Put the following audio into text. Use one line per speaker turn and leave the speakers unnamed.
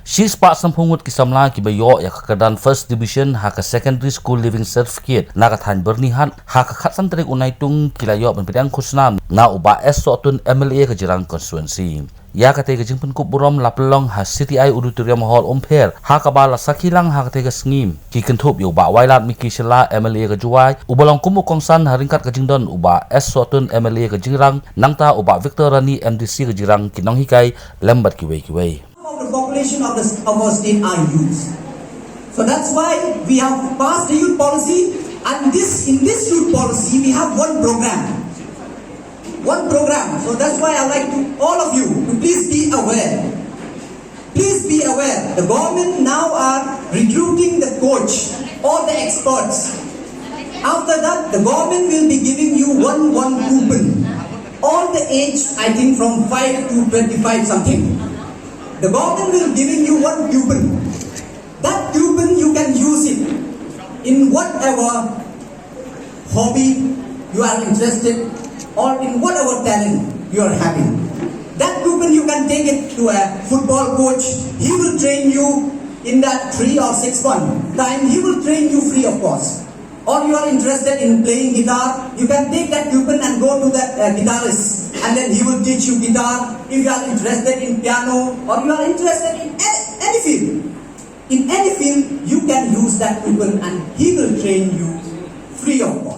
She sparks some Ngut ki Samla ki bayo ya kakadan first division haka secondary school living certificate nakathan bernihan haka khatsan tarik unai tung kilayo penpidang khusnam na uba S1 MLA ke Jirang constituency. Ya kate ke jingpun Pynkup Burom lapelong ha City Auditorium Hall Ompher ha kabala sakilang ha kate ke sngim ki kentup yo ba wailat miki Shlah MLA ke Juwai ubalong kumu kongsan haringkat ke jingdon uba S1 MLA ke Jirang nangta uba Victor Rani MDC ke Jirang kinong hikai lembat kiwei.
The population of our state are youth. So that's why we have passed the youth policy, and in this youth policy we have one program. So that's why I like to all of you to please be aware. Please be aware. The government now are recruiting the coach, all the experts. After that, the government will be giving you one coupon. All the age, I think from 5 to 25 something. The government will giving you one coupon. That coupon you can use it in whatever hobby you are interested or in whatever talent you are having. That coupon you can take it to a football coach. He will train you in that 3 or 6 month time. He will train you free of cost. Or you are interested in playing guitar, you can take that coupon and go to that guitarist, and then he will teach you guitar. If you are interested in piano, or you are interested in any field, you can use that coupon and he will train you free of cost.